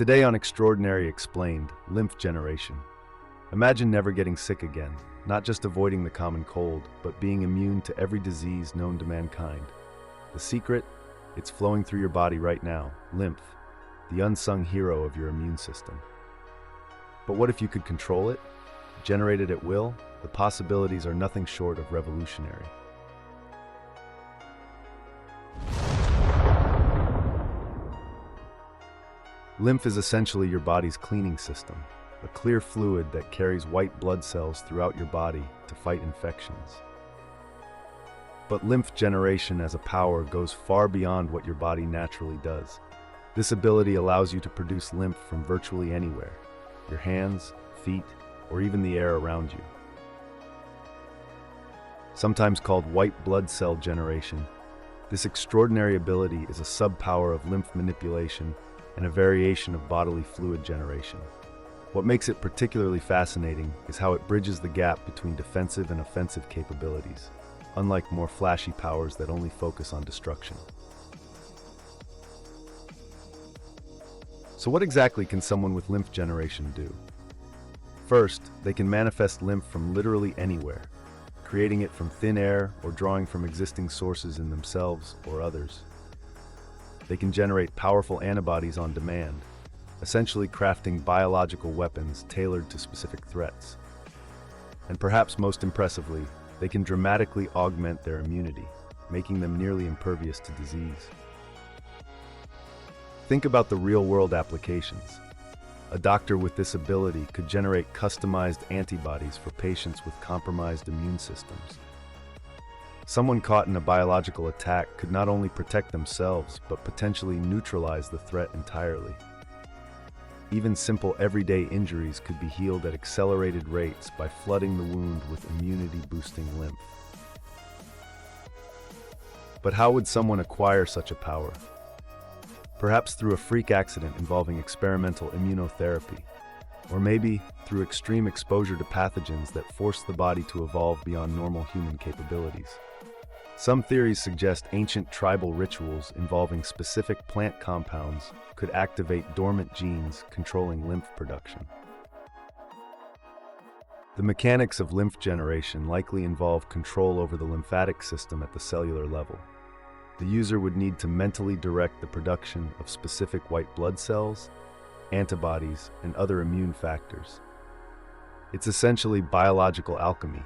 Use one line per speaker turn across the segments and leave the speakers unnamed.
Today on Extraordinary Explained, Lymph Generation. Imagine never getting sick again, not just avoiding the common cold, but being immune to every disease known to mankind. The secret? It's flowing through your body right now, lymph, the unsung hero of your immune system. But what if you could control it? Generate it at will? The possibilities are nothing short of revolutionary. Lymph is essentially your body's cleaning system, a clear fluid that carries white blood cells throughout your body to fight infections. But lymph generation as a power goes far beyond what your body naturally does. This ability allows you to produce lymph from virtually anywhere, your hands, feet, or even the air around you. Sometimes called white blood cell generation, this extraordinary ability is a subpower of lymph manipulation and a variation of bodily fluid generation. What makes it particularly fascinating is how it bridges the gap between defensive and offensive capabilities, unlike more flashy powers that only focus on destruction. So what exactly can someone with lymph generation do? First, they can manifest lymph from literally anywhere, creating it from thin air or drawing from existing sources in themselves or others. They can generate powerful antibodies on demand, essentially crafting biological weapons tailored to specific threats. And perhaps most impressively, they can dramatically augment their immunity, making them nearly impervious to disease. Think about the real-world applications. A doctor with this ability could generate customized antibodies for patients with compromised immune systems. Someone caught in a biological attack could not only protect themselves, but potentially neutralize the threat entirely. Even simple everyday injuries could be healed at accelerated rates by flooding the wound with immunity-boosting lymph. But how would someone acquire such a power? Perhaps through a freak accident involving experimental immunotherapy, or maybe through extreme exposure to pathogens that force the body to evolve beyond normal human capabilities. Some theories suggest ancient tribal rituals involving specific plant compounds could activate dormant genes controlling lymph production. The mechanics of lymph generation likely involve control over the lymphatic system at the cellular level. The user would need to mentally direct the production of specific white blood cells, antibodies, and other immune factors. It's essentially biological alchemy,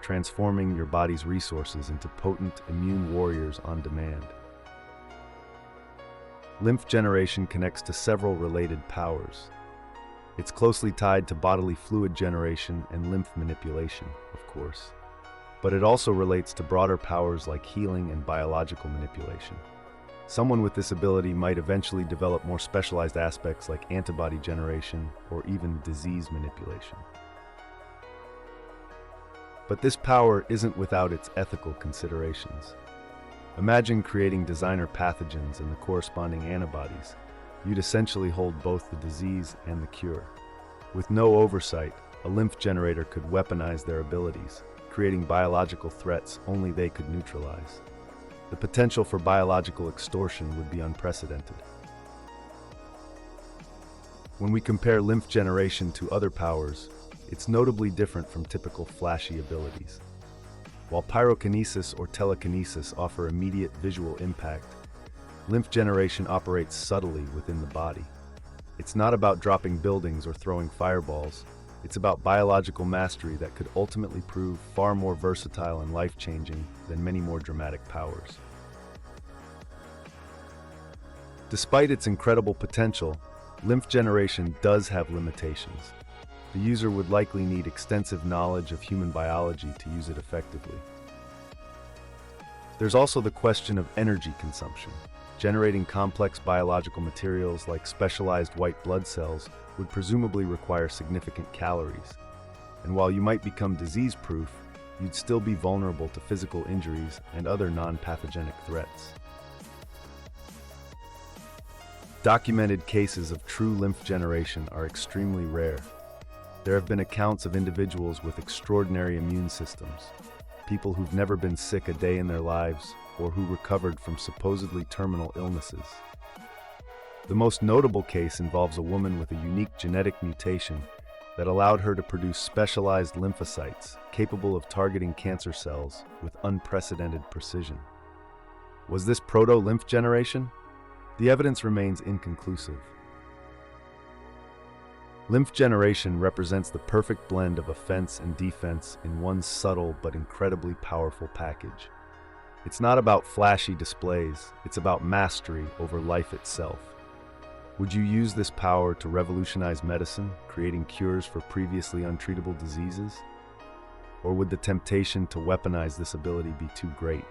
transforming your body's resources into potent immune warriors on demand. Lymph generation connects to several related powers. It's closely tied to bodily fluid generation and lymph manipulation, of course. But it also relates to broader powers like healing and biological manipulation. Someone with this ability might eventually develop more specialized aspects like antibody generation or even disease manipulation. But this power isn't without its ethical considerations. Imagine creating designer pathogens and the corresponding antibodies. You'd essentially hold both the disease and the cure. With no oversight, a lymph generator could weaponize their abilities, creating biological threats only they could neutralize. The potential for biological extortion would be unprecedented. When we compare lymph generation to other powers, it's notably different from typical flashy abilities. While pyrokinesis or telekinesis offer immediate visual impact, lymph generation operates subtly within the body. It's not about dropping buildings or throwing fireballs. It's about biological mastery that could ultimately prove far more versatile and life-changing than many more dramatic powers. Despite its incredible potential, lymph generation does have limitations. The user would likely need extensive knowledge of human biology to use it effectively. There's also the question of energy consumption. Generating complex biological materials like specialized white blood cells would presumably require significant calories. And while you might become disease-proof, you'd still be vulnerable to physical injuries and other non-pathogenic threats. Documented cases of true lymph generation are extremely rare. There have been accounts of individuals with extraordinary immune systems, people who've never been sick a day in their lives or who recovered from supposedly terminal illnesses. The most notable case involves a woman with a unique genetic mutation that allowed her to produce specialized lymphocytes capable of targeting cancer cells with unprecedented precision. Was this proto-lymph generation? The evidence remains inconclusive. Lymph generation represents the perfect blend of offense and defense in one subtle but incredibly powerful package. It's not about flashy displays, it's about mastery over life itself. Would you use this power to revolutionize medicine, creating cures for previously untreatable diseases? Or would the temptation to weaponize this ability be too great?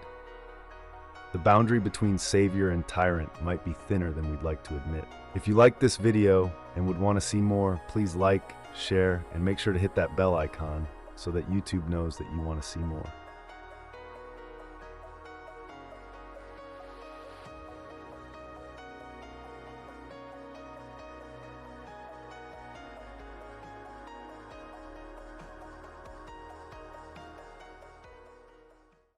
The boundary between savior and tyrant might be thinner than we'd like to admit. If you liked this video and would want to see more, please like, share, and make sure to hit that bell icon so that YouTube knows that you want to see more.